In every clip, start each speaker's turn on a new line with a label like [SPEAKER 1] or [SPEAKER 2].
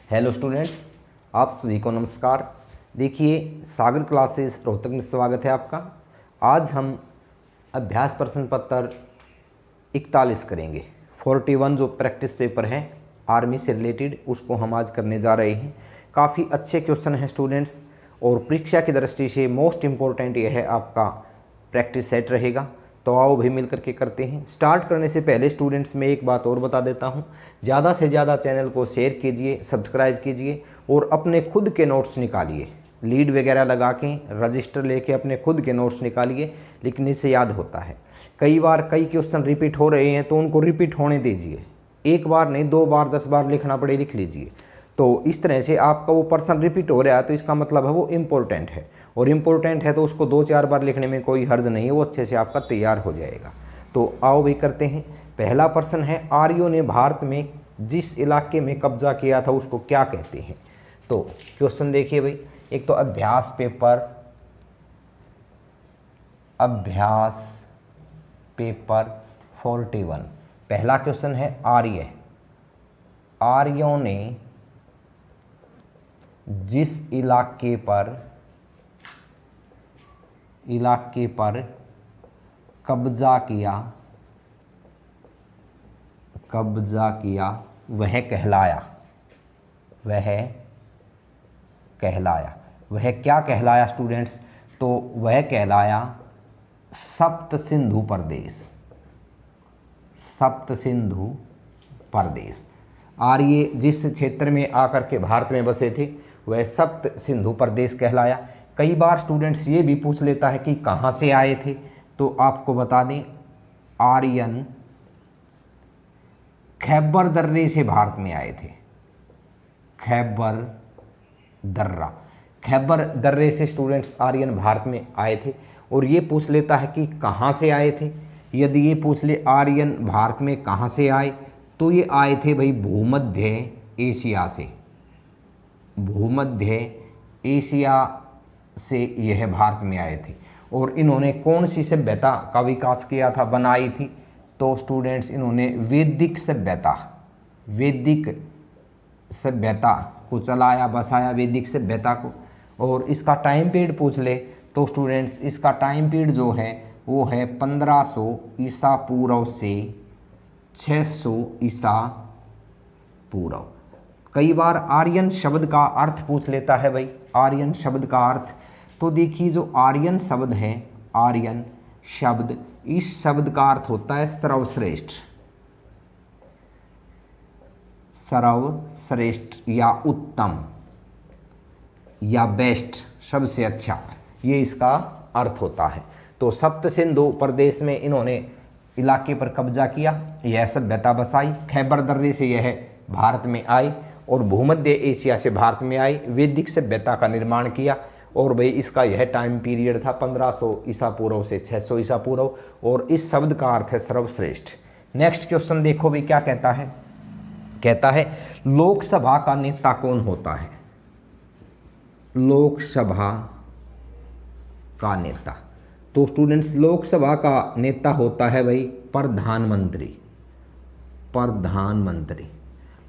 [SPEAKER 1] Hello students, आप सभी को नमस्कार। देखिए, सागर क्लासेस रोहतक में स्वागत है आपका। आज हम अभ्यास प्रश्न पत्र 41 करेंगे। 41 जो प्रैक्टिस पेपर है आर्मी से रिलेटेड, उसको हम आज करने जा रहे हैं। काफ़ी अच्छे क्वेश्चन हैं स्टूडेंट्स, और परीक्षा की दृष्टि से मोस्ट इम्पोर्टेंट यह है आपका प्रैक्टिस सेट रहेगा। तो आओ भी मिल करके करते हैं। स्टार्ट करने से पहले स्टूडेंट्स मैं एक बात और बता देता हूं, ज़्यादा से ज़्यादा चैनल को शेयर कीजिए, सब्सक्राइब कीजिए और अपने खुद के नोट्स निकालिए। लीड वगैरह लगा के रजिस्टर लेके अपने खुद के नोट्स निकालिए, लिखने से याद होता है। कई बार कई क्वेश्चन रिपीट हो रहे हैं तो उनको रिपीट होने दीजिए। एक बार नहीं, 2 बार 10 बार लिखना पड़े, लिख लीजिए। तो इस तरह से आपका वो पर्सन रिपीट हो रहा है तो इसका मतलब है वो इम्पोर्टेंट है, और इम्पोर्टेंट है तो उसको 2-4 बार लिखने में कोई हर्ज नहीं है, वो अच्छे से आपका तैयार हो जाएगा। तो आओ भी करते हैं। पहला प्रश्न है, आर्यों ने भारत में जिस इलाके में कब्जा किया था उसको क्या कहते हैं। तो क्वेश्चन देखिए भाई, एक तो अभ्यास पेपर 41। पहला क्वेश्चन है, आर्यों ने जिस इलाके पर कब्जा किया वह कहलाया। वह क्या कहलाया स्टूडेंट्स? तो वह कहलाया सप्त सिंधु प्रदेश। आर्य जिस क्षेत्र में आकर के भारत में बसे थे वह सप्त सिंधु प्रदेश कहलाया। कई बार स्टूडेंट्स ये भी पूछ लेता है कि कहाँ से आए थे, तो आपको बता दें आर्यन खैबर दर्रे से भारत में आए थे। खैबर दर्रे से स्टूडेंट्स आर्यन भारत में आए थे। और ये पूछ लेता है कि कहाँ से आए थे। यदि ये पूछ ले आर्यन भारत में कहाँ से आए, तो ये आए थे भाई भूमध्य एशिया से। भूमध्य एशिया से यह भारत में आए थे। और इन्होंने कौन सी सभ्यता का विकास किया था, बनाई थी? तो स्टूडेंट्स इन्होंने वैदिक सभ्यता को चलाया, बसाया वैदिक सभ्यता को। और इसका टाइम पीरियड पूछ ले तो स्टूडेंट्स इसका टाइम पीरियड जो है वो है 1500 ईसा पूर्व से 600 ईसा पूर्व। कई बार आर्यन शब्द का अर्थ पूछ लेता है भाई। आर्यन शब्द का अर्थ, तो देखिए जो आर्यन शब्द है, आर्यन शब्द, इस शब्द का अर्थ होता है सर्वश्रेष्ठ या उत्तम या बेस्ट, सबसे अच्छा, ये इसका अर्थ होता है। तो सप्त सिंधु प्रदेश में इन्होंने इलाके पर कब्जा किया, यह सभ्यता बसाई। खैबर दर्रे से यह भारत में आई और भूमध्य एशिया से भारत में आई, वैदिक सभ्यता का निर्माण किया। और भाई इसका यह टाइम पीरियड था 1500 ईसा पूर्व से 600 ईसा पूर्व। और इस शब्द का अर्थ है सर्वश्रेष्ठ। नेक्स्ट क्वेश्चन देखो भी क्या कहता है। कहता है लोकसभा का नेता कौन होता है? लोकसभा का नेता, तो स्टूडेंट्स लोकसभा का नेता होता है भाई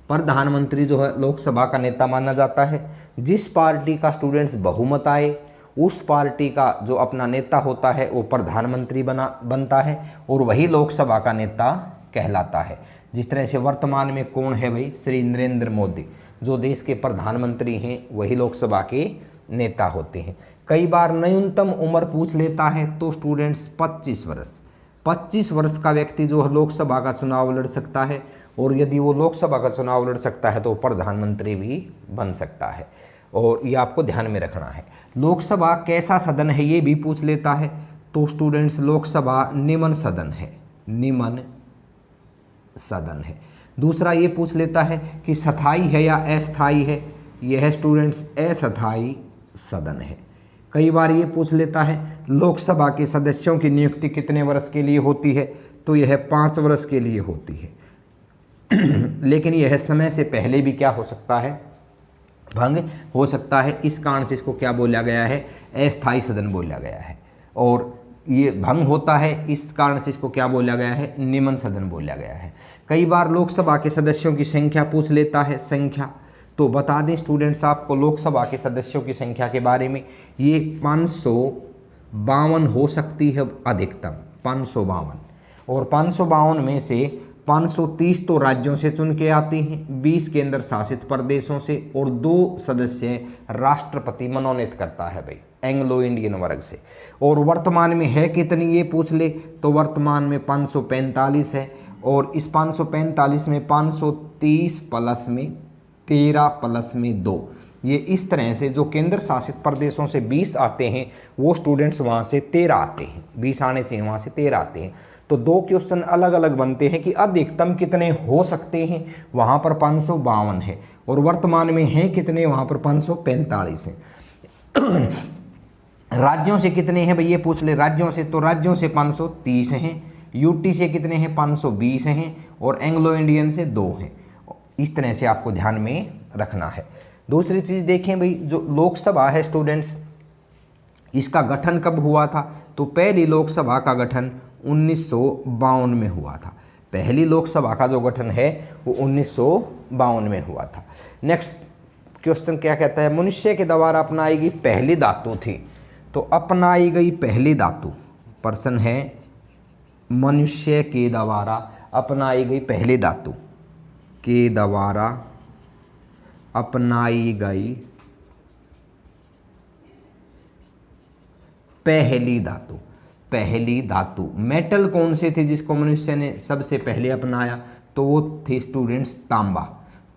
[SPEAKER 1] प्रधानमंत्री जो है लोकसभा का नेता माना जाता है। जिस पार्टी का स्टूडेंट्स बहुमत आए उस पार्टी का जो अपना नेता होता है वो प्रधानमंत्री बनता है, और वही लोकसभा का नेता कहलाता है। जिस तरह से वर्तमान में कौन है भाई? श्री नरेंद्र मोदी, जो देश के प्रधानमंत्री हैं वही लोकसभा के नेता होते हैं। कई बार न्यूनतम उम्र पूछ लेता है तो स्टूडेंट्स 25 वर्ष का व्यक्ति जो है लोकसभा का चुनाव लड़ सकता है। और यदि वो लोकसभा का चुनाव लड़ सकता है तो प्रधानमंत्री भी बन सकता है, और ये आपको ध्यान में रखना है। लोकसभा कैसा सदन है ये भी पूछ लेता है, तो स्टूडेंट्स लोकसभा निम्न सदन है। दूसरा ये पूछ लेता है कि स्थायी है या अस्थायी है, यह स्टूडेंट्स अस्थायी सदन है। कई बार ये पूछ लेता है लोकसभा के सदस्यों की नियुक्ति कितने वर्ष के लिए होती है, तो यह 5 वर्ष के लिए होती है। लेकिन यह समय से पहले भी क्या हो सकता है? भंग हो सकता है। इस कारण से इसको क्या बोला गया है? अस्थायी सदन बोला गया है। और ये भंग होता है, इस कारण से इसको क्या बोला गया है? निम्न सदन बोला गया है। कई बार लोकसभा के सदस्यों की संख्या पूछ लेता है, संख्या, तो बता दें स्टूडेंट्स आपको लोकसभा के सदस्यों की संख्या के बारे में, ये 552 हो सकती है अधिकतम, 552, और 552 में से 530 तो राज्यों से चुन के आती हैं, 20 केंद्र शासित प्रदेशों से, और 2 सदस्य राष्ट्रपति मनोनीत करता है भाई एंग्लो इंडियन वर्ग से। और वर्तमान में है कितनी ये पूछ ले तो वर्तमान में 545 है, और इस 545 में 530 प्लस में 13 प्लस में 2, ये इस तरह से जो केंद्र शासित प्रदेशों से 20 आते हैं वो स्टूडेंट्स वहाँ से 13 आते हैं, 20 आने चाहिए वहाँ से 13 आते हैं। तो 2 क्वेश्चन अलग अलग बनते हैं कि अधिकतम कितने हो सकते हैं, वहाँ पर 552 है, और वर्तमान में हैं कितने, वहाँ पर 545 हैं। राज्यों से कितने हैं भाई ये पूछ ले, राज्यों से तो राज्यों से 530 हैं, यूटी से कितने हैं 520 हैं, और एंग्लो इंडियन से 2 हैं। इस तरह से आपको ध्यान में रखना है। दूसरी चीज़ देखें भाई, जो लोकसभा है स्टूडेंट्स, इसका गठन कब हुआ था, तो पहली लोकसभा का गठन 1952 में हुआ था। पहली लोकसभा का जो गठन है वो 1952 में हुआ था। नेक्स्ट क्वेश्चन क्या कहता है, मनुष्य के द्वारा अपनाई गई पहली धातु थी, तो अपनाई गई पहली धातु, प्रश्न है मनुष्य के द्वारा अपनाई गई पहली धातु के द्वारा अपनाई गई पहली धातु, पहली धातु मेटल कौन सी थी जिसको मनुष्य ने सबसे पहले अपनाया, तो वो थी स्टूडेंट्स तांबा।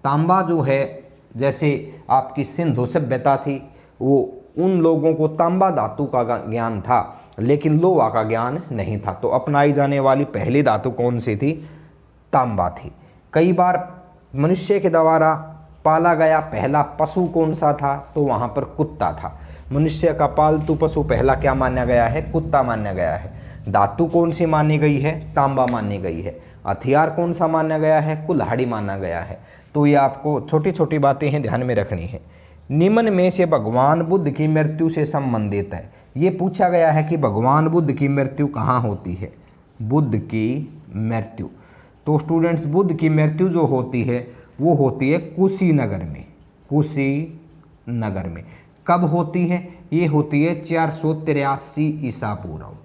[SPEAKER 1] तांबा जो है, जैसे आपकी सिंधु सभ्यता थी, वो उन लोगों को तांबा धातु का ज्ञान था लेकिन लोहा का ज्ञान नहीं था, तो अपनाई जाने वाली पहली धातु कौन सी थी, तांबा थी। कई बार मनुष्य के द्वारा पाला गया पहला पशु कौन सा था, तो वहाँ पर कुत्ता था। मनुष्य का पालतू पशु पहला क्या माना गया है, कुत्ता माना गया है। धातु कौन सी मानी गई है, तांबा मानी गई है। हथियार कौन सा माना गया है, कुल्हाड़ी माना गया है। तो ये आपको छोटी छोटी बातें हैं ध्यान में रखनी है। निम्न में से भगवान बुद्ध की मृत्यु से संबंधित है, ये पूछा गया है कि भगवान बुद्ध की मृत्यु कहाँ होती है, बुद्ध की मृत्यु। तो स्टूडेंट्स बुद्ध की मृत्यु जो होती है वो होती है कुशीनगर में, कुशीनगर में। कब होती है, ये होती है 483 ईसा पूर्व,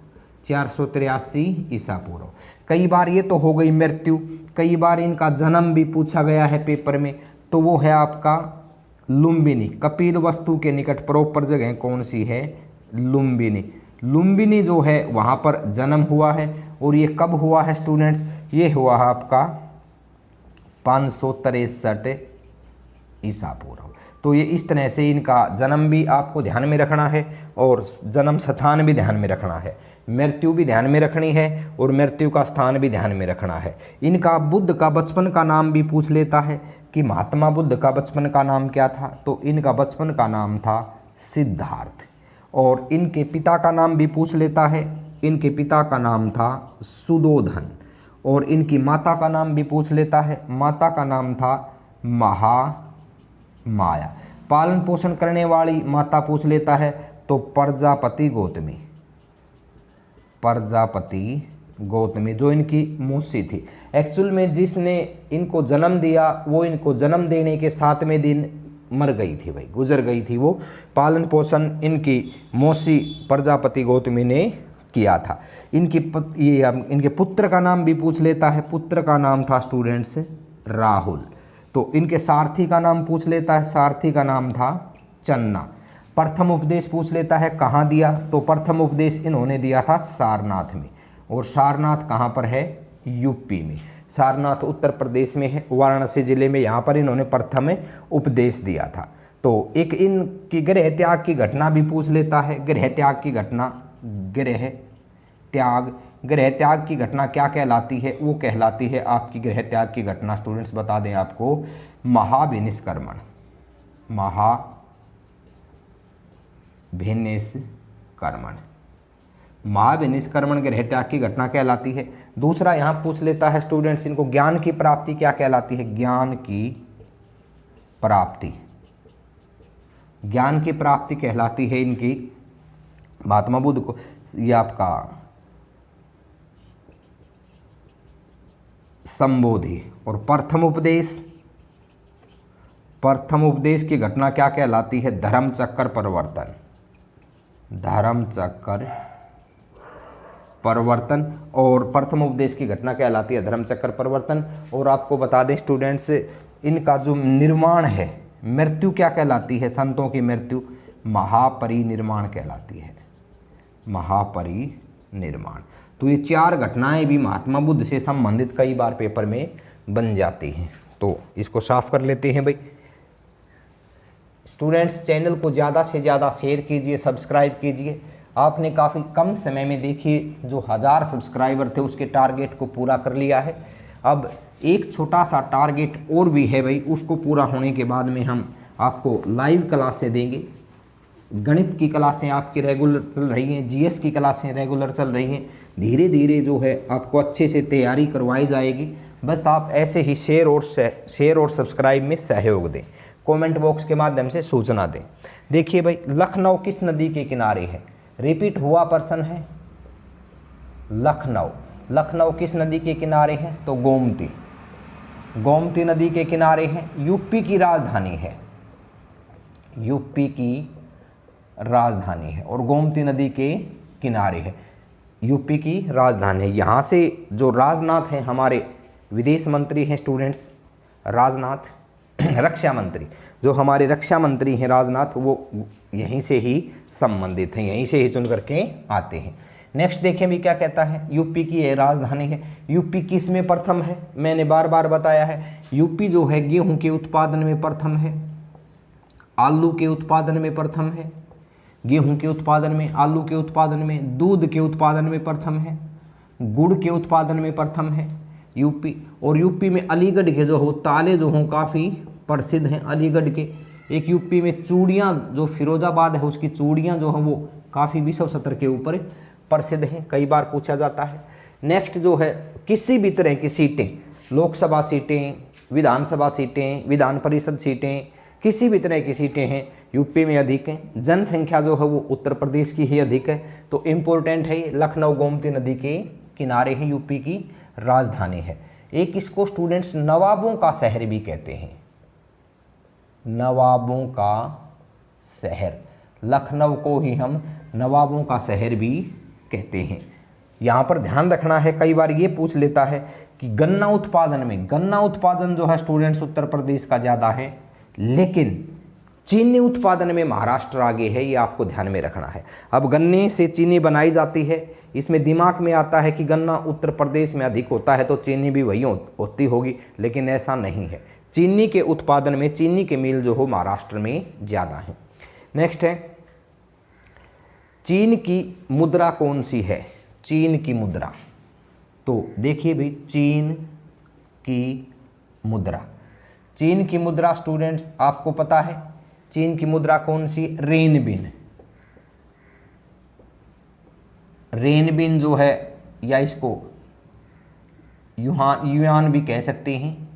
[SPEAKER 1] 483 ईसा पूर्व। कई बार ये तो हो गई मृत्यु, कई बार इनका जन्म भी पूछा गया है पेपर में, तो वो है आपका लुम्बिनी, कपिल वस्तु के निकट प्रॉपर जगह कौन सी है, लुम्बिनी। लुम्बिनी जो है वहाँ पर जन्म हुआ है, और ये कब हुआ है स्टूडेंट्स, ये हुआ है आपका 563 ईसा पूर्व। तो ये इस तरह से इनका जन्म भी आपको ध्यान में रखना है और जन्म स्थान भी ध्यान में रखना है, मृत्यु भी ध्यान में रखनी है और मृत्यु का स्थान भी ध्यान में रखना है। इनका बुद्ध का बचपन का नाम भी पूछ लेता है कि महात्मा बुद्ध का बचपन का नाम क्या था, तो इनका बचपन का नाम था सिद्धार्थ। और इनके पिता का नाम भी पूछ लेता है, इनके पिता का नाम था सुदोधन। और इनकी माता का नाम भी पूछ लेता है, माता का नाम था महामाया। पालन पोषण करने वाली माता पूछ लेता है तो प्रजापति गौतमी, प्रजापति गौतमी जो इनकी मौसी थी। एक्चुअल में जिसने इनको जन्म दिया वो इनको जन्म देने के 7वें दिन मर गई थी भाई, गुजर गई थी वो। पालन पोषण इनकी मौसी प्रजापति गौतमी ने किया था। इनके पुत्र का नाम भी पूछ लेता है, पुत्र का नाम था स्टूडेंट्स राहुल। तो इनके सारथी का नाम पूछ लेता है, सारथी का नाम था चन्ना। प्रथम उपदेश पूछ लेता है कहाँ दिया, तो प्रथम उपदेश इन्होंने दिया था सारनाथ में। और सारनाथ कहाँ पर है, यूपी में। सारनाथ उत्तर प्रदेश में है, वाराणसी जिले में, यहाँ पर इन्होंने प्रथम उपदेश दिया था। तो एक इनकी गृह त्याग की घटना भी पूछ लेता है, गृह त्याग की घटना, गृह त्याग की घटना क्या कहलाती है, वो कहलाती है आपकी गृह त्याग की घटना स्टूडेंट्स बता दें आपको महाविनिष्क्रमण, महाविनिष्क्रमण गृह त्याग की घटना कहलाती है। दूसरा यहाँ पूछ लेता है स्टूडेंट्स इनको ज्ञान की प्राप्ति क्या कहलाती है, ज्ञान की प्राप्ति, ज्ञान की प्राप्ति कहलाती है इनकी महात्मा बुद्ध को, ये आपका संबोधि। और प्रथम प्रथम उपदेश की घटना क्या कहलाती है? धर्म चक्कर परिवर्तन। धर्म चक्कर परिवर्तन। और प्रथम उपदेश की घटना कहलाती है धर्म चक्कर परिवर्तन। और आपको बता दें स्टूडेंट्स, इनका जो निर्माण है, मृत्यु क्या कहलाती है? संतों की मृत्यु महापरिनिर्वाण कहलाती है। महापरिनिर्वाण। तो ये 4 घटनाएं भी महात्मा बुद्ध से संबंधित कई बार पेपर में बन जाती हैं। तो इसको साफ कर लेते हैं भाई। स्टूडेंट्स, चैनल को ज़्यादा से ज़्यादा शेयर कीजिए, सब्सक्राइब कीजिए। आपने काफ़ी कम समय में देखिए जो 1000 सब्सक्राइबर थे उसके टारगेट को पूरा कर लिया है। अब एक छोटा सा टारगेट और भी है भाई, उसको पूरा होने के बाद में हम आपको लाइव क्लासें देंगे। गणित की क्लासें आपकी रेगुलर चल रही हैं, जीएस की क्लासें रेगुलर चल रही हैं। धीरे धीरे जो है आपको अच्छे से तैयारी करवाई जाएगी। बस आप ऐसे ही शेयर और सब्सक्राइब में सहयोग दें, कमेंट बॉक्स के माध्यम से सूचना दें। देखिए भाई, लखनऊ किस नदी के किनारे है? रिपीट हुआ प्रश्न है। लखनऊ किस नदी के किनारे है? तो गोमती नदी के किनारे है। यूपी की राजधानी है। यूपी की राजधानी है और गोमती नदी के किनारे है। यूपी की राजधानी है। यहाँ से जो राजनाथ हैं हमारे विदेश मंत्री हैं स्टूडेंट्स, राजनाथ रक्षा मंत्री, जो हमारे रक्षा मंत्री हैं राजनाथ, वो यहीं से ही संबंधित हैं, यहीं से ही चुन करके आते हैं। नेक्स्ट देखें भी क्या कहता है। यूपी की ये राजधानी है। यूपी किस में प्रथम है? मैंने बार बार बताया है, यूपी जो है गेहूं के उत्पादन में प्रथम है, आलू के उत्पादन में प्रथम है, गेहूं के उत्पादन में, आलू के उत्पादन में, दूध के उत्पादन में प्रथम है, गुड़ के उत्पादन में प्रथम है यूपी। और यूपी में अलीगढ़ के जो हो ताले जो हों काफ़ी प्रसिद्ध हैं अलीगढ़ के। एक यूपी में चूड़ियाँ, जो फिरोजाबाद है उसकी चूड़ियाँ जो हैं वो काफ़ी विश्व स्तर के ऊपर प्रसिद्ध हैं, कई बार पूछा जाता है। नेक्स्ट जो है, किसी भी तरह की सीटें, लोकसभा सीटें, विधानसभा सीटें, विधान परिषद सीटें, किसी भी तरह की सीटें हैं यूपी में अधिक हैं। जनसंख्या जो है वो उत्तर प्रदेश की ही अधिक है। तो इम्पोर्टेंट है, लखनऊ गोमती नदी के किनारे है, यूपी की राजधानी है। एक इसको स्टूडेंट्स नवाबों का शहर भी कहते हैं। नवाबों का शहर, लखनऊ को ही हम नवाबों का शहर भी कहते हैं। यहाँ पर ध्यान रखना है, कई बार ये पूछ लेता है कि गन्ना उत्पादन जो है स्टूडेंट्स उत्तर प्रदेश का ज़्यादा है, लेकिन चीनी उत्पादन में महाराष्ट्र आगे है, ये आपको ध्यान में रखना है। अब गन्ने से चीनी बनाई जाती है, इसमें दिमाग में आता है कि गन्ना उत्तर प्रदेश में अधिक होता है तो चीनी भी वही होती होगी, लेकिन ऐसा नहीं है। चीनी के उत्पादन में चीनी के मिल जो हो महाराष्ट्र में ज़्यादा है। नेक्स्ट है, चीन की मुद्रा कौन सी है? चीन की मुद्रा, तो देखिए भाई, चीन की मुद्रा स्टूडेंट्स आपको पता है, चीन की मुद्रा कौन सी? रेनबिन जो है, या इसको युआन भी कह सकते हैं।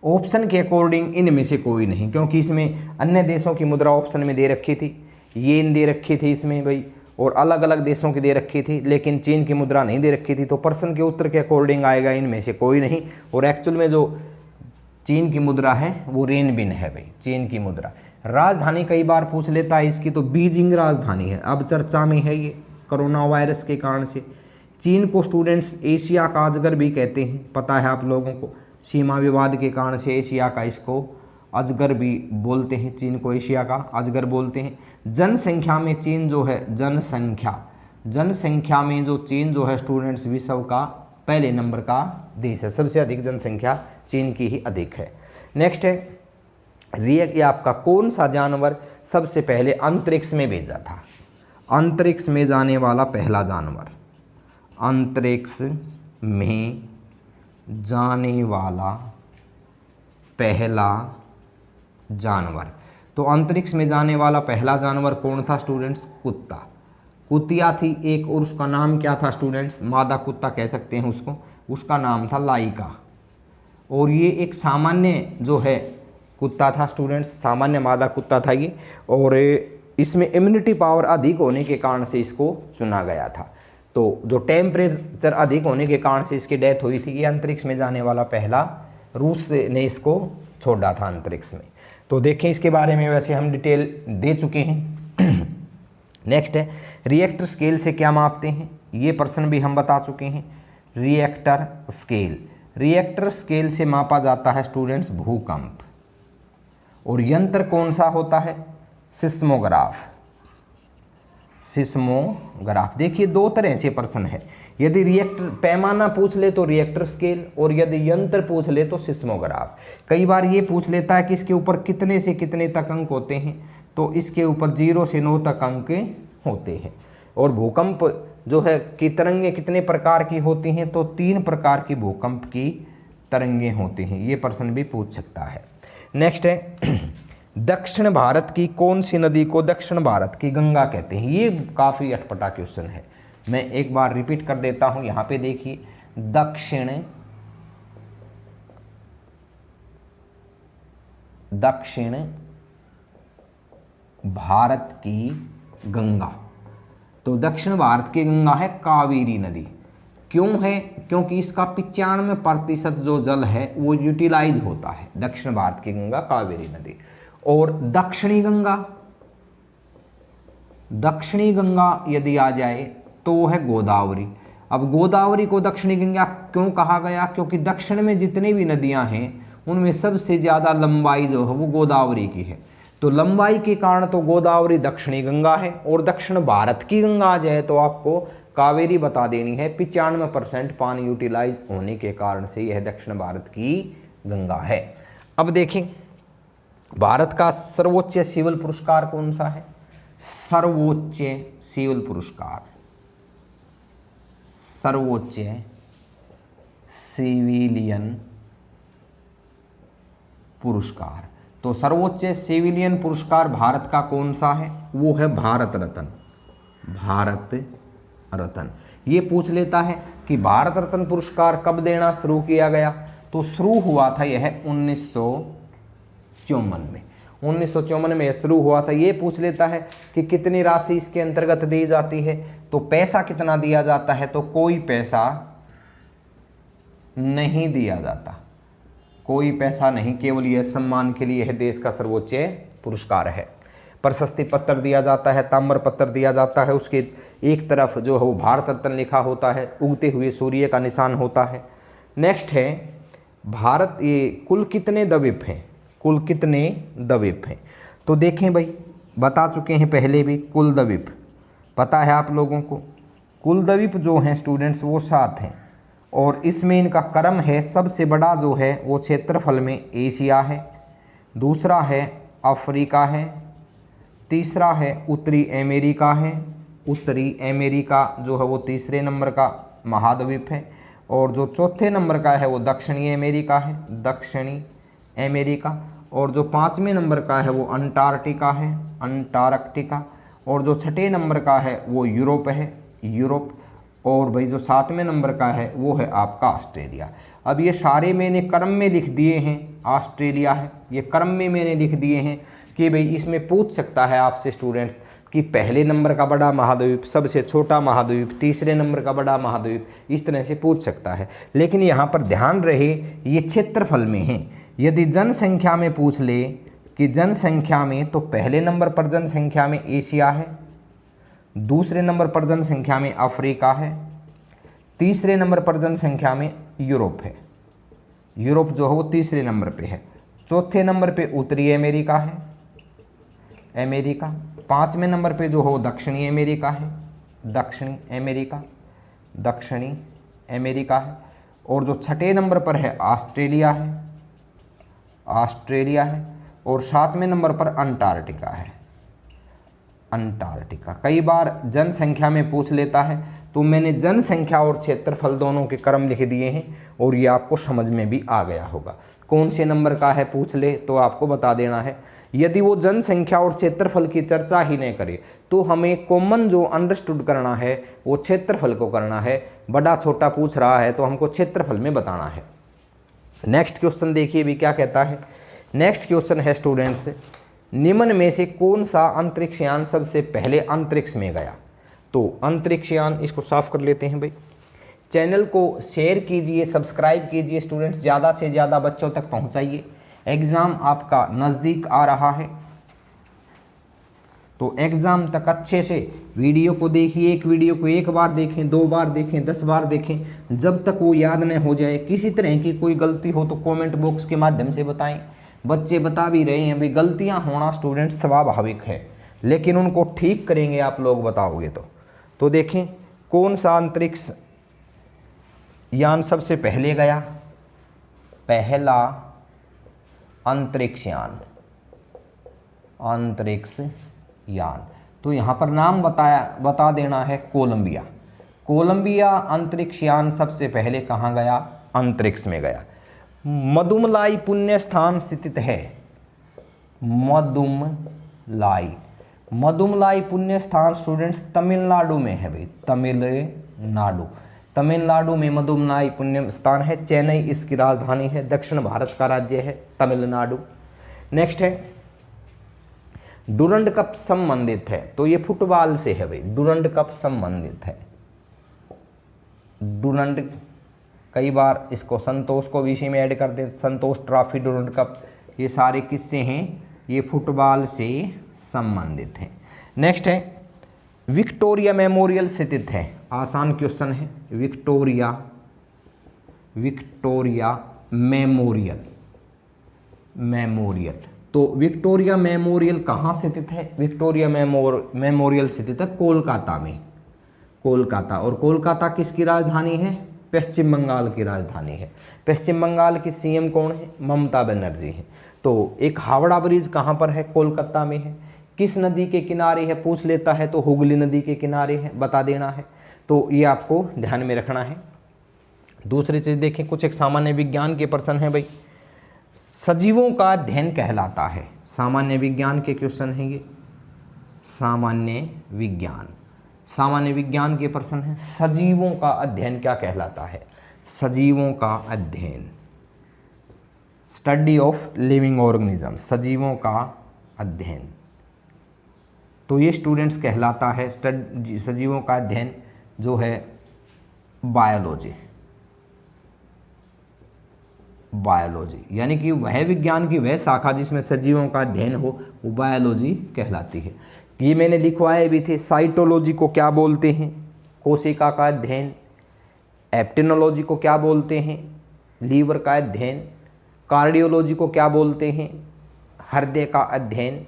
[SPEAKER 1] ऑप्शन के अकॉर्डिंग इनमें से कोई नहीं, क्योंकि इसमें अन्य देशों की मुद्रा ऑप्शन में दे रखी थी, येन दे रखी थी इसमें भाई, और अलग अलग देशों की दे रखी थी, लेकिन चीन की मुद्रा नहीं दे रखी थी। तो प्रश्न के उत्तर के अकॉर्डिंग आएगा इनमें से कोई नहीं। और एक्चुअल में जो चीन की मुद्रा है वो रेनबिन है भाई, चीन की मुद्रा। राजधानी कई बार पूछ लेता है इसकी, तो बीजिंग राजधानी है, अब चर्चा में है ये कोरोना वायरस के कारण से। चीन को स्टूडेंट्स एशिया का अजगर भी कहते हैं, पता है आप लोगों को, सीमा विवाद के कारण से एशिया का इसको अजगर भी बोलते हैं, चीन को एशिया का अजगर बोलते हैं। जनसंख्या में चीन जो है, जनसंख्या में जो चीन जो है स्टूडेंट्स विश्व का पहले नंबर का देश है, सबसे अधिक जनसंख्या चीन की ही अधिक है। नेक्स्ट है, ये आपका कौन सा जानवर सबसे पहले अंतरिक्ष में भेजा था? अंतरिक्ष में जाने वाला पहला जानवर, अंतरिक्ष में जाने वाला पहला जानवर। तो अंतरिक्ष में जाने वाला पहला जानवर कौन था स्टूडेंट्स? कुत्ता। कुतिया थी एक, और उसका नाम क्या था स्टूडेंट्स? मादा कुत्ता कह सकते हैं उसको, उसका नाम था लाइका। और ये एक सामान्य जो है कुत्ता था स्टूडेंट्स, सामान्य मादा कुत्ता था ये, और इसमें इम्यूनिटी पावर अधिक होने के कारण से इसको चुना गया था। तो जो टेम्परेचर अधिक होने के कारण से इसकी डेथ हुई थी। ये अंतरिक्ष में जाने वाला पहला, रूस ने इसको छोड़ा था अंतरिक्ष में। तो देखें इसके बारे में वैसे हम डिटेल दे चुके हैं। नेक्स्ट है रिएक्टर स्केल से क्या मापते हैं, ये प्रश्न भी हम बता चुके हैं। रिएक्टर स्केल, रिएक्टर स्केल से मापा जाता है स्टूडेंट्स भूकंप। और यंत्र कौन सा होता है, सिस्मोग्राफ। सिस्मोग्राफ, देखिए दो तरह से प्रश्न है, यदि रिएक्टर पैमाना पूछ ले तो रिएक्टर स्केल, और यदि यंत्र पूछ ले तो सिस्मोग्राफ। कई बार ये पूछ लेता है कि इसके ऊपर कितने से कितने तक अंक होते हैं, तो इसके ऊपर 0 से 9 तक अंक होते हैं। और भूकंप जो है की तरंगें कितने प्रकार की होती हैं, तो 3 प्रकार की भूकंप की तरंगें होती हैं, ये प्रश्न भी पूछ सकता है। नेक्स्ट है दक्षिण भारत की कौन सी नदी को दक्षिण भारत की गंगा कहते हैं, ये काफ़ी अटपटा क्वेश्चन है। मैं एक बार रिपीट कर देता हूं, यहां पे देखिए दक्षिण भारत की गंगा, तो दक्षिण भारत की गंगा है कावेरी नदी। क्यों है, क्योंकि इसका 95% जो जल है वो यूटिलाइज होता है, दक्षिण भारत की गंगा कावेरी नदी। और दक्षिणी गंगा यदि आ जाए तो वो है गोदावरी। अब गोदावरी को दक्षिणी गंगा क्यों कहा गया, क्योंकि दक्षिण में जितनी भी नदियां हैं उनमें सबसे ज़्यादा लंबाई जो है वो गोदावरी की है, तो लंबाई के कारण तो गोदावरी दक्षिणी गंगा है। और दक्षिण भारत की गंगा आ जाए तो आपको कावेरी बता देनी है, 95% पानी यूटिलाइज होने के कारण से यह दक्षिण भारत की गंगा है। अब देखें भारत का सर्वोच्च सिविल पुरस्कार कौन सा है, सर्वोच्च सिविल पुरस्कार, सर्वोच्च सिविलियन पुरस्कार। तो सर्वोच्च सिविलियन पुरस्कार भारत का कौन सा है, वो है भारत रत्न। भारत रत्न ये पूछ लेता है कि भारत रत्न पुरस्कार कब देना शुरू किया गया, तो शुरू हुआ था यह 1954 में। 1954 में शुरू हुआ था। ये पूछ लेता है कि कितनी राशि इसके अंतर्गत दी जाती है, तो पैसा कितना दिया जाता है, तो कोई पैसा नहीं दिया जाता, कोई पैसा नहीं, केवल यह सम्मान के लिए है, देश का सर्वोच्च पुरस्कार है। प्रशस्ति पत्र दिया जाता है, ताम्र पत्र दिया जाता है, उसके एक तरफ जो है वो भारत रत्न लिखा होता है, उगते हुए सूर्य का निशान होता है। नेक्स्ट है भारत, ये कुल कितने द्वीप हैं, कुल कितने द्वीप हैं, तो देखें भाई बता चुके हैं पहले भी, कुल द्वीप पता है आप लोगों को। कुल द्वीप जो हैं स्टूडेंट्स वो 7 हैं, और इसमें इनका क्रम है, सबसे बड़ा जो है वो क्षेत्रफल में एशिया है, दूसरा है अफ्रीका है, तीसरा है उत्तरी अमेरिका है, उत्तरी अमेरिका जो है वो तीसरे नंबर का महाद्वीप है, और जो चौथे नंबर का है वो दक्षिणी अमेरिका है, दक्षिणी अमेरिका, और जो 5वें नंबर का है वो अंटार्कटिका है, अंटार्कटिका, और जो 6ठे नंबर का है वो यूरोप है, यूरोप, और भाई जो 7वें नंबर का है वो है आपका ऑस्ट्रेलिया। अब ये सारे मैंने क्रम में लिख दिए हैं, ऑस्ट्रेलिया है, ये क्रम में मैंने लिख दिए हैं कि भाई इसमें पूछ सकता है आपसे स्टूडेंट्स कि पहले नंबर का बड़ा महाद्वीप, सबसे छोटा महाद्वीप, तीसरे नंबर का बड़ा महाद्वीप, इस तरह से पूछ सकता है। लेकिन यहाँ पर ध्यान रहे ये क्षेत्रफल में है। यदि जनसंख्या में पूछ ले कि जनसंख्या में, तो पहले नंबर पर जनसंख्या में एशिया है, दूसरे नंबर पर जनसंख्या में अफ्रीका है, तीसरे नंबर पर जनसंख्या में यूरोप है, यूरोप जो है वो तीसरे नंबर पे है, चौथे नंबर पे उत्तरी अमेरिका है, अमेरिका, 5वें नंबर पे जो है वो दक्षिणी अमेरिका है, दक्षिणी अमेरिका, दक्षिणी अमेरिका है, और जो 6ठे नंबर पर है ऑस्ट्रेलिया है, ऑस्ट्रेलिया है, और 7वें नंबर पर अंटार्कटिका है, अंटार्कटिका। कई बार जनसंख्या में पूछ लेता है, तो मैंने जनसंख्या और क्षेत्रफल दोनों के क्रम लिख दिए हैं, और ये आपको समझ में भी आ गया होगा। कौन से नंबर का है पूछ ले तो आपको बता देना है। यदि वो जनसंख्या और क्षेत्रफल की चर्चा ही नहीं करे तो हमें कॉमन जो अंडरस्टूड करना है वो क्षेत्रफल को करना है। बड़ा छोटा पूछ रहा है तो हमको क्षेत्रफल में बताना है। नेक्स्ट क्वेश्चन देखिए भी क्या कहता है। नेक्स्ट क्वेश्चन है स्टूडेंट्स, निम्न में से कौन सा अंतरिक्षयान सबसे पहले अंतरिक्ष में गया। तो अंतरिक्षयान, इसको साफ कर लेते हैं भाई। चैनल को शेयर कीजिए, सब्सक्राइब कीजिए स्टूडेंट्स, ज़्यादा से ज़्यादा बच्चों तक पहुंचाइए। एग्ज़ाम आपका नज़दीक आ रहा है, तो एग्ज़ाम तक अच्छे से वीडियो को देखिए। एक वीडियो को एक बार देखें, 2 बार देखें, 10 बार देखें, जब तक वो याद न हो जाए। किसी तरह की कोई गलती हो तो कमेंट बॉक्स के माध्यम से बताएं। बच्चे बता भी रहे हैं भाई, गलतियां होना स्टूडेंट स्वाभाविक है, लेकिन उनको ठीक करेंगे आप लोग बताओगे तो देखें कौन सा अंतरिक्ष यान सबसे पहले गया। पहला अंतरिक्ष यान, तो यहाँ पर नाम बता देना है कोलंबिया। कोलंबिया अंतरिक्ष यान सबसे पहले कहाँ गया? अंतरिक्ष में गया। मदुमलाई पुण्य स्थान स्थित है। मदुमलाई पुण्य स्थान स्टूडेंट्स तमिलनाडु में है भाई, तमिलनाडु में मदुमलाई पुण्य स्थान है। चेन्नई इसकी राजधानी है। दक्षिण भारत का राज्य है तमिलनाडु। नेक्स्ट है डुरंड कप संबंधित है, तो ये फुटबॉल से है भाई, डुरंड कप संबंधित है। डुरंड, कई बार इसको संतोष को भी इसी में ऐड कर दें, संतोष ट्रॉफी, डुरंड कप, ये सारे किससे हैं? ये फुटबॉल से संबंधित हैं। नेक्स्ट है विक्टोरिया मेमोरियल स्थित है। आसान क्वेश्चन है। विक्टोरिया मेमोरियल, तो विक्टोरिया मेमोरियल कहाँ स्थित है? विक्टोरिया मेमोरियल स्थित है कोलकाता में। कोलकाता, और कोलकाता किसकी राजधानी है? पश्चिम बंगाल की राजधानी है। पश्चिम बंगाल की सीएम कौन है? ममता बनर्जी है। तो एक हावड़ा ब्रिज कहाँ पर है? कोलकाता में है। किस नदी के किनारे है? पूछ लेता है तो हुगली नदी के किनारे है, बता देना है। तो ये आपको ध्यान में रखना है। दूसरी चीज़ देखें, कुछ एक सामान्य विज्ञान के प्रश्न है भाई। सजीवों का अध्ययन कहलाता है। सामान्य विज्ञान के क्वेश्चन हैं ये। सामान्य विज्ञान के प्रश्न हैं। सजीवों का अध्ययन क्या कहलाता है? सजीवों का अध्ययन, स्टडी ऑफ लिविंग ऑर्गेनिज्म, सजीवों का अध्ययन, तो ये स्टूडेंट्स कहलाता है सजीवों का अध्ययन जो है बायोलॉजी, यानी कि वह विज्ञान की वह शाखा जिसमें सजीवों का अध्ययन हो, वो बायोलॉजी कहलाती है। ये मैंने लिखवाए भी थे। साइटोलॉजी को क्या बोलते हैं? कोशिका का अध्ययन। एप्टेनोलॉजी को क्या बोलते हैं? लीवर का अध्ययन। कार्डियोलॉजी को क्या बोलते हैं? हृदय का अध्ययन।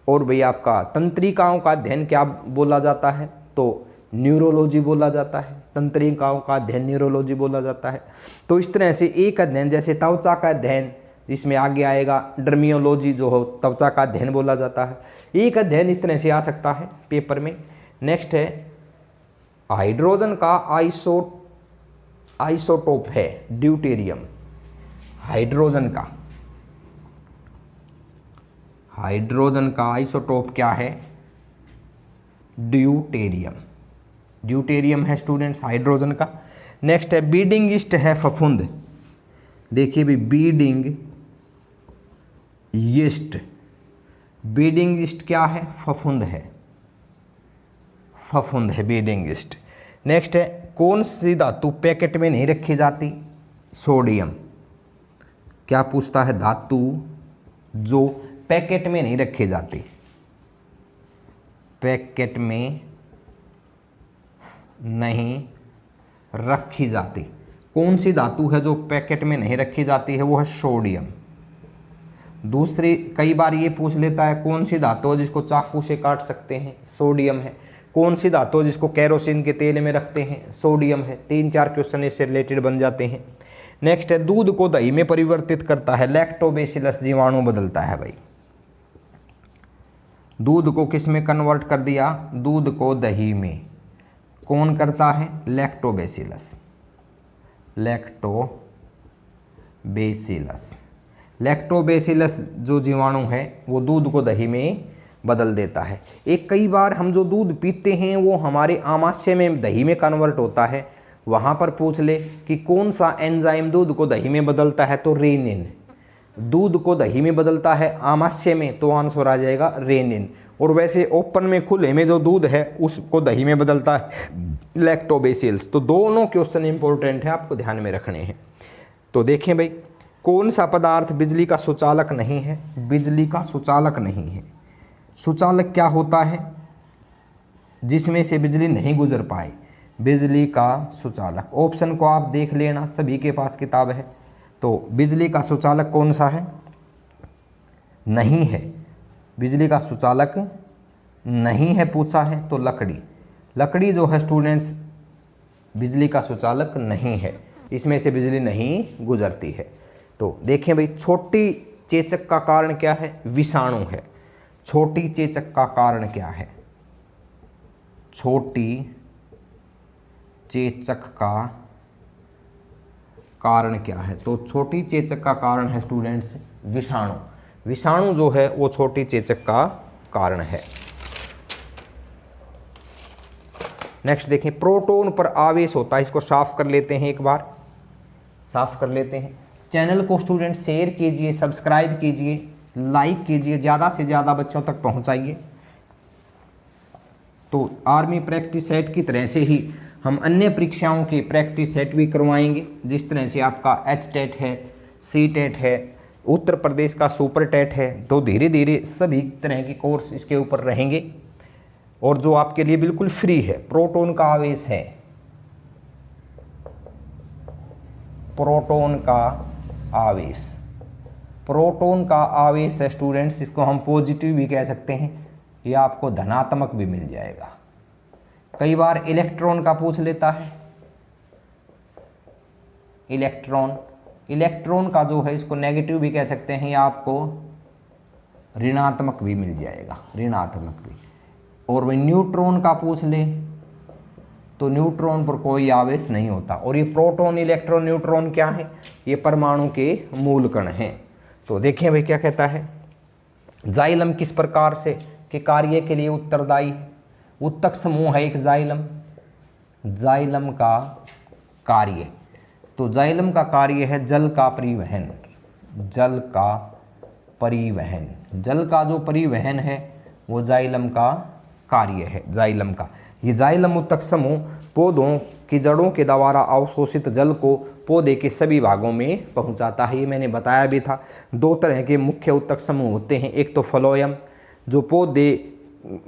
[SPEAKER 1] और भाई आपका तंत्रिकाओं का अध्ययन क्या बोला जाता है? तो न्यूरोलॉजी बोला जाता है। तंत्रिकाओं का अध्ययन न्यूरोलॉजी बोला जाता है। तो इस तरह से एक अध्ययन, जैसे त्वचा का अध्ययन, जिसमें आगे आएगा डर्मियोलॉजी, जो हो त्वचा का अध्ययन बोला जाता है। एक अध्ययन इस तरह से आ सकता है पेपर में। नेक्स्ट है हाइड्रोजन का आइसोटोप है ड्यूटेरियम। हाइड्रोजन का आइसोटोप क्या है? ड्यूटेरियम है स्टूडेंट्स हाइड्रोजन का। नेक्स्ट है बीडिंग ईस्ट है फफूंद। देखिए भी बीडिंग ईस्ट क्या है? फफूंद है बीडिंग ईस्ट। नेक्स्ट है कौन सी धातु पैकेट में नहीं रखी जाती? सोडियम। क्या पूछता है? धातु जो पैकेट में नहीं रखी जाती, पैकेट में नहीं रखी जाती। कौन सी धातु है जो पैकेट में नहीं रखी जाती है? वो है सोडियम। दूसरी, कई बार ये पूछ लेता है कौन सी धातु है जिसको चाकू से काट सकते हैं? सोडियम है। कौन सी धातु है जिसको कैरोसिन के तेल में रखते हैं? सोडियम है। 3-4 क्वेश्चन इससे रिलेटेड बन जाते हैं। नेक्स्ट है दूध को दही में परिवर्तित करता है लैक्टोबैसिलस जीवाणु बदलता है भाई। दूध को किस में कन्वर्ट कर दिया? दूध को दही में। कौन करता है? लैक्टोबैसिलस जो जीवाणु है वो दूध को दही में बदल देता है। एक कई बार हम जो दूध पीते हैं वो हमारे आमाशय में दही में कन्वर्ट होता है। वहाँ पर पूछ ले कि कौन सा एंजाइम दूध को दही में बदलता है? तो रेनिन। दूध को दही में बदलता है आमाशय में, तो आंसर आ जाएगा रेनिन। और वैसे ओपन में खुले में जो दूध है उसको दही में बदलता है लैक्टोबैसिलस। तो दोनों क्वेश्चन इंपॉर्टेंट है, आपको ध्यान में रखने हैं। तो देखें भाई, कौन सा पदार्थ बिजली का सुचालक नहीं है? बिजली का सुचालक नहीं है। सुचालक क्या होता है? जिसमें से बिजली नहीं गुजर पाए, बिजली का सुचालक। ऑप्शन को आप देख लेना, सभी के पास किताब है। तो बिजली का सुचालक कौन सा है? नहीं है। बिजली का सुचालक नहीं है पूछा है तो लकड़ी। लकड़ी जो है स्टूडेंट्स बिजली का सुचालक नहीं है, इसमें से बिजली नहीं गुजरती है। तो देखें भाई, छोटी चेचक का कारण क्या है? विषाणु है। छोटी चेचक का कारण क्या है? छोटी चेचक का कारण क्या है? तो छोटी चेचक का कारण है स्टूडेंट्स विषाणु। विषाणु जो है वो छोटी चेचक का कारण है। नेक्स्ट देखें, प्रोटॉन पर आवेश होता है। इसको साफ कर लेते हैं, एक बार साफ कर लेते हैं। चैनल को स्टूडेंट शेयर कीजिए, सब्सक्राइब कीजिए, लाइक कीजिए, ज़्यादा से ज़्यादा बच्चों तक पहुंचाइए। तो आर्मी प्रैक्टिस सेट की तरह से ही हम अन्य परीक्षाओं के प्रैक्टिस सेट भी करवाएंगे। जिस तरह से आपका HTET है, CTET है, उत्तर प्रदेश का सुपर टेट है। तो धीरे धीरे सभी तरह के कोर्स इसके ऊपर रहेंगे। और जो आपके लिए बिल्कुल फ्री है, प्रोटॉन का आवेश है, प्रोटॉन का आवेश। प्रोटॉन का आवेश है स्टूडेंट्स, इसको हम पॉजिटिव भी कह सकते हैं, या आपको धनात्मक भी मिल जाएगा। कई बार इलेक्ट्रॉन का पूछ लेता है। इलेक्ट्रॉन का जो है इसको नेगेटिव भी कह सकते हैं, या आपको ऋणात्मक भी मिल जाएगा, ऋणात्मक भी। और वही न्यूट्रॉन का पूछ ले तो न्यूट्रॉन पर कोई आवेश नहीं होता। और ये प्रोटॉन, इलेक्ट्रॉन, न्यूट्रॉन क्या है? ये परमाणु के मूल कण हैं। तो देखें भाई क्या कहता है, जाइलम किस प्रकार से के कार्य के लिए उत्तरदायी है? उत्तक समूह है एक जाइलम। जाइलम का कार्य, तो जाइलम का कार्य है जल का परिवहन। जल का परिवहन, जल का जो परिवहन है वो जाइलम का कार्य है। जाइलम का ये जाइलम उत्तक समूह पौधों की जड़ों के द्वारा अवशोषित जल को पौधे के सभी भागों में पहुंचाता है। ये मैंने बताया भी था। दो तरह के मुख्य उत्तक समूह होते हैं। एक तो फ्लोएम, जो पौधे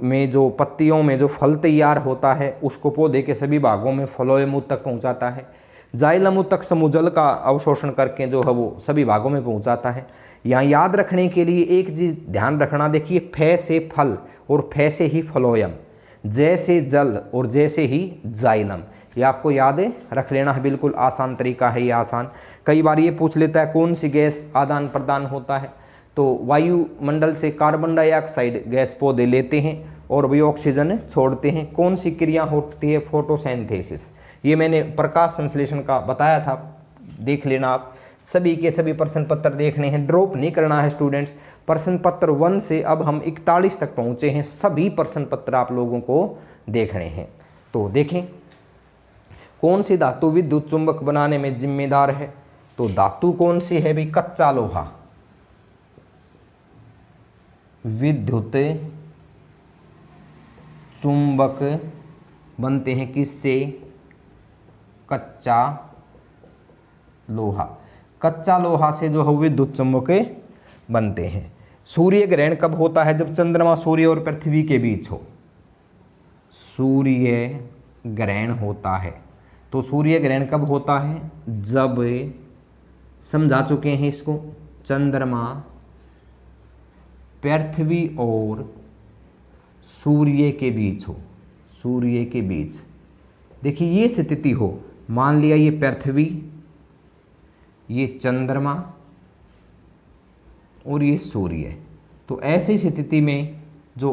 [SPEAKER 1] में जो पत्तियों में जो फल तैयार होता है उसको पौधे के सभी भागों में फ्लोएम उत्तक पहुंचाता है। जाइलम उत्तक समूह जल का अवशोषण करके जो है वो सभी भागों में पहुंचाता है। यहाँ याद रखने के लिए एक चीज़ ध्यान रखना, देखिए फे से फल और फे से ही फ्लोएम, जैसे जल और जैसे ही जाइलम, ये आपको याद रख लेना है। बिल्कुल आसान तरीका है ये, आसान। कई बार ये पूछ लेता है कौन सी गैस आदान प्रदान होता है? तो वायुमंडल से कार्बन डाइऑक्साइड गैस पौधे लेते हैं और वही ऑक्सीजन छोड़ते हैं। कौन सी क्रिया होती है? फोटोसिंथेसिस। ये मैंने प्रकाश संश्लेषण का बताया था, देख लेना आप। सभी के सभी प्रश्न पत्र देखने हैं, ड्रॉप नहीं करना है स्टूडेंट्स। प्रश्न पत्र 1 से अब हम 41 तक पहुंचे हैं, सभी प्रश्न पत्र आप लोगों को देखने हैं। तो देखें, कौन सी धातु विद्युत चुंबक बनाने में जिम्मेदार है? तो धातु कौन सी है भाई? कच्चा लोहा। विद्युत चुंबक बनते हैं किससे? कच्चा लोहा। कच्चा लोहा से जो है विद्युत चुंबक बनते हैं। सूर्य ग्रहण कब होता है? जब चंद्रमा सूर्य और पृथ्वी के बीच हो, सूर्य ग्रहण होता है। तो सूर्य ग्रहण कब होता है? जब, समझा चुके हैं इसको, चंद्रमा पृथ्वी और सूर्य के बीच हो, सूर्य के बीच। देखिए ये स्थिति हो, मान लिया ये पृथ्वी, ये चंद्रमा और ये सूर्य। तो ऐसी स्थिति में जो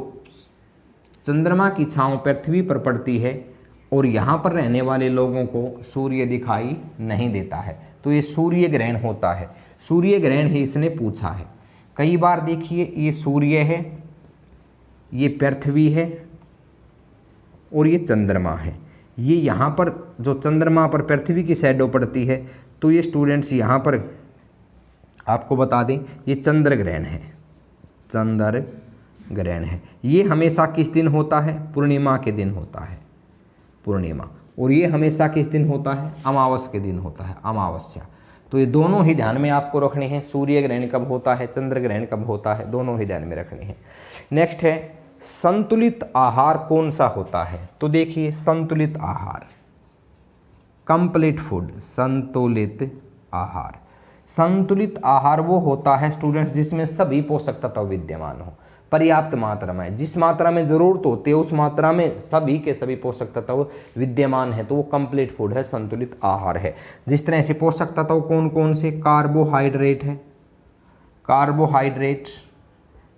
[SPEAKER 1] चंद्रमा की छांव पृथ्वी पर पड़ती है और यहाँ पर रहने वाले लोगों को सूर्य दिखाई नहीं देता है, तो ये सूर्य ग्रहण होता है। सूर्य ग्रहण ही इसने पूछा है। कई बार देखिए ये सूर्य है, ये पृथ्वी है और ये चंद्रमा है। ये यहाँ पर जो चंद्रमा पर पृथ्वी की शैडो पड़ती है, तो ये स्टूडेंट्स यहाँ पर आपको बता दें ये चंद्र ग्रहण है। चंद्र ग्रहण है। ये हमेशा किस दिन होता है? पूर्णिमा के दिन होता है, पूर्णिमा। और ये हमेशा किस दिन होता है? अमावस के दिन होता है, अमावस्या। तो ये दोनों ही ध्यान में आपको रखने हैं। सूर्य ग्रहण कब होता है, चंद्र ग्रहण कब होता है, दोनों ही ध्यान में रखने हैं। नेक्स्ट है संतुलित आहार कौन सा होता है। तो देखिए संतुलित आहार, कंप्लीट फूड, संतुलित आहार। संतुलित आहार वो होता है स्टूडेंट्स जिसमें सभी पोषक तत्व विद्यमान हो, पर्याप्त मात्रा में, जिस मात्रा में जरूरत होती है उस मात्रा में सभी के सभी पोषक तत्व विद्यमान है, तो वो कंप्लीट फूड है, संतुलित आहार है। जिस तरह से पोषक तत्व कौन कौन से, कार्बोहाइड्रेट है, कार्बोहाइड्रेट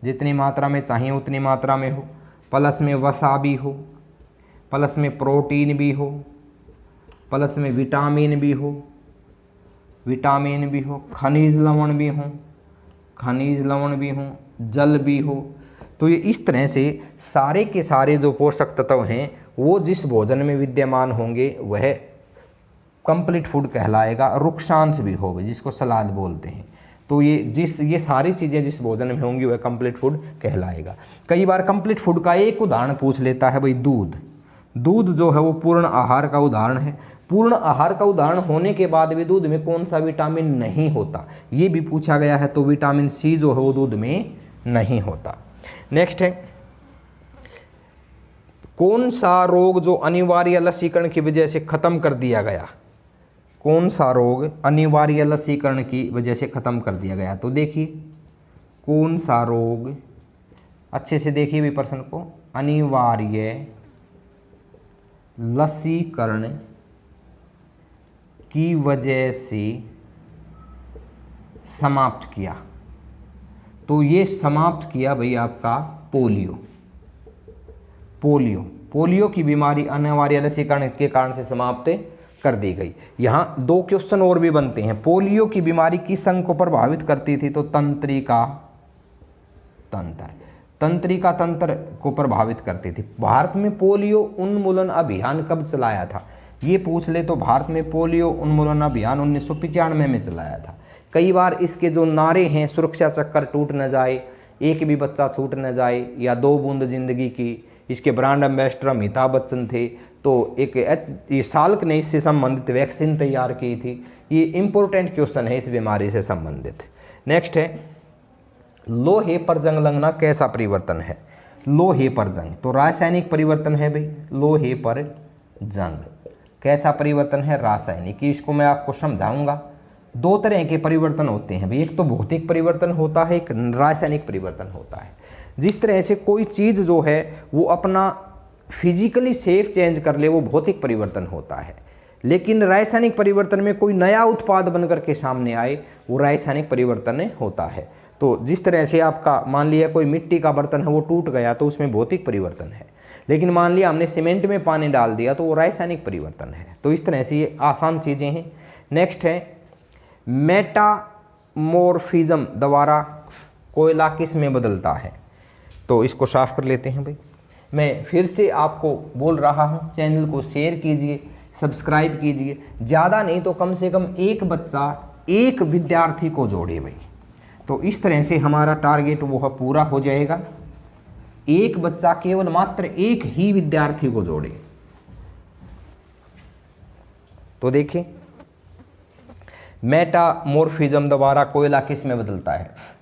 [SPEAKER 1] जितनी मात्रा में चाहिए उतनी मात्रा में हो, प्लस में वसा भी हो, प्लस में प्रोटीन भी हो, प्लस में विटामिन भी हो, विटामिन भी हो, खनिज लवण भी हो, खनिज लवण भी हो, जल भी हो। तो ये इस तरह से सारे के सारे जो पोषक तत्व हैं वो जिस भोजन में विद्यमान होंगे वह कंप्लीट फूड कहलाएगा। रुक्षांश भी होगा जिसको सलाद बोलते हैं। तो ये सारी चीज़ें जिस भोजन में होंगी वह कंप्लीट फूड कहलाएगा। कई बार कंप्लीट फूड का एक उदाहरण पूछ लेता है भाई दूध। दूध जो है वो पूर्ण आहार का उदाहरण है। पूर्ण आहार का उदाहरण होने के बाद भी दूध में कौन सा विटामिन नहीं होता, ये भी पूछा गया है। तो विटामिन सी जो है वो दूध में नहीं होता। नेक्स्ट है कौन सा रोग जो अनिवार्य लसीकरण की वजह से खत्म कर दिया गया, कौन सा रोग अनिवार्य लसीकरण की वजह से खत्म कर दिया गया। तो देखिए कौन सा रोग, अच्छे से देखिए भी प्रश्न को, अनिवार्य लसीकरण की वजह से समाप्त किया। तो ये समाप्त किया भाई आपका पोलियो। पोलियो, पोलियो की बीमारी अनिवार्य लसीकरण के कारण से समाप्त कर दी गई। यहाँ दो क्वेश्चन और भी बनते हैं। पोलियो की बीमारी किस अंग को प्रभावित करती थी। तो तंत्रिका तंत्र, तंत्रिका तंत्र को प्रभावित करती थी। भारत में पोलियो उन्मूलन अभियान कब चलाया था, ये पूछ ले तो भारत में पोलियो उन्मूलन अभियान 1995 में चलाया था। कई बार इसके जो नारे हैं, सुरक्षा चक्कर टूट न जाए, एक भी बच्चा छूट न जाए, या 2 बूंद जिंदगी की, इसके ब्रांड एम्बेसडर अमिताभ बच्चन थे। तो ये साल्क ने इससे संबंधित वैक्सीन तैयार की थी। ये इंपॉर्टेंट क्वेश्चन है इस बीमारी से संबंधित। नेक्स्ट है लोहे पर जंग लगना कैसा परिवर्तन है। लोहे पर जंग तो रासायनिक परिवर्तन है भाई। लोहे पर जंग कैसा परिवर्तन है, रासायनिक। इसको मैं आपको समझाऊंगा। 2 तरह के परिवर्तन होते हैं भाई, एक तो भौतिक परिवर्तन होता है, एक रासायनिक परिवर्तन होता है। जिस तरह से कोई चीज़ जो है वो अपना फिजिकली सेफ चेंज कर ले वो भौतिक परिवर्तन होता है, लेकिन रासायनिक परिवर्तन में कोई नया उत्पाद बनकर के सामने आए वो रासायनिक परिवर्तन होता है। तो जिस तरह से आपका मान लिया कोई मिट्टी का बर्तन है वो टूट गया तो उसमें भौतिक परिवर्तन है, लेकिन मान लिया हमने सीमेंट में पानी डाल दिया तो वो रासायनिक परिवर्तन है। तो इस तरह से ये आसान चीज़ें हैं। नेक्स्ट है मेटामॉर्फिज्म द्वारा कोयला किस में बदलता है। तो इसको साफ कर लेते हैं भाई। मैं फिर से आपको बोल रहा हूँ, चैनल को शेयर कीजिए, सब्सक्राइब कीजिए। ज़्यादा नहीं तो कम से कम एक बच्चा एक विद्यार्थी को जोड़े भाई। तो इस तरह से हमारा टारगेट वो पूरा हो जाएगा। एक बच्चा केवल मात्र एक ही विद्यार्थी को जोड़े। तो देखिए मेटामॉर्फिज्म द्वारा कोयला किस में बदलता है।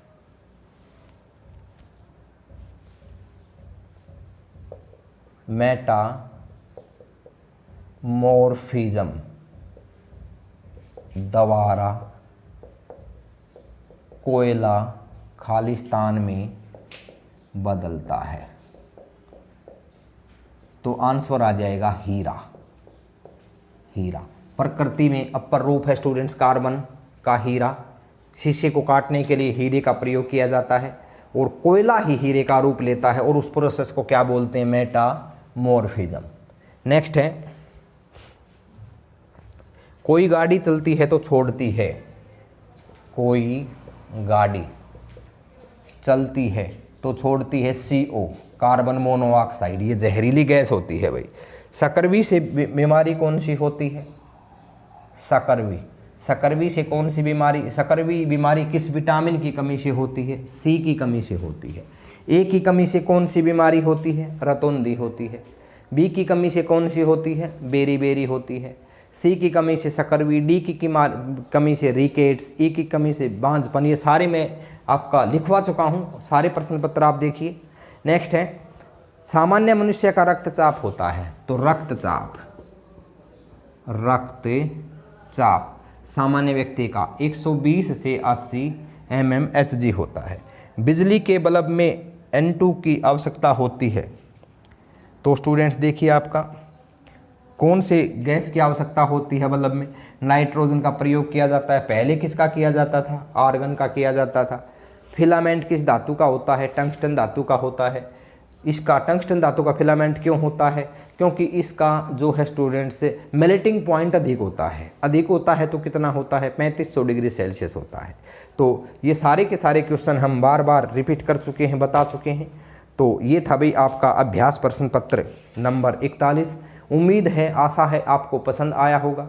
[SPEAKER 1] मेटामॉर्फिज्म द्वारा कोयला खालिस्तान में बदलता है। तो आंसर आ जाएगा हीरा। हीरा प्रकृति में अपर रूप है स्टूडेंट्स कार्बन का हीरा। शीशे को काटने के लिए हीरे का प्रयोग किया जाता है और कोयला ही हीरे का रूप लेता है, और उस प्रोसेस को क्या बोलते हैं, मेटामॉर्फिज्म। नेक्स्ट है कोई गाड़ी चलती है तो छोड़ती है। कोई गाड़ी चलती है तो छोड़ती है CO, कार्बन मोनोऑक्साइड। ये जहरीली गैस होती है भाई। सकरवी से बीमारी कौन सी होती है, सकरवी। सकरवी से कौन सी बीमारी, सकरवी बीमारी किस विटामिन की कमी से होती है, C की कमी से होती है। A की कमी से कौन सी बीमारी होती है, रतौंधी होती है। B की कमी से कौन सी होती है, बेरी बेरी होती है। सी की कमी से सकरवी, डी की कमी से रिकेट्स, ई की कमी से बांझपन, ये सारे मैं आपका लिखवा चुका हूँ, सारे प्रश्न पत्र आप देखिए। नेक्स्ट है सामान्य मनुष्य का रक्तचाप होता है, तो रक्तचाप सामान्य व्यक्ति का 120 से 80 mmHg होता है। बिजली के बल्ब में N2 की आवश्यकता होती है, तो स्टूडेंट्स देखिए आपका कौन से गैस की आवश्यकता होती है बल्ब में। नाइट्रोजन का प्रयोग किया जाता है, पहले किसका किया जाता था, आर्गन का किया जाता था। फिलामेंट किस धातु का होता है, टंगस्टन धातु का होता है। इसका टंगस्टन धातु का फिलामेंट क्यों होता है, क्योंकि इसका जो है स्टूडेंट्स मेल्टिंग पॉइंट अधिक होता है। अधिक होता है तो कितना होता है, 3500 डिग्री सेल्सियस होता है। तो ये सारे के सारे क्वेश्चन हम बार बार रिपीट कर चुके हैं, बता चुके हैं। तो ये था भाई आपका अभ्यास प्रश्न पत्र नंबर 41। उम्मीद है, आशा है आपको पसंद आया होगा।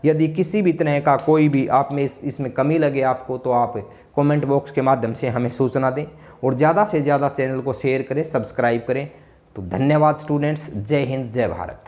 [SPEAKER 1] यदि किसी भी तरह का कोई भी आप में इसमें कमी लगे आपको, तो आप कमेंट बॉक्स के माध्यम से हमें सूचना दें और ज़्यादा से ज़्यादा चैनल को शेयर करें, सब्सक्राइब करें। तो धन्यवाद स्टूडेंट्स, जय हिंद, जय भारत।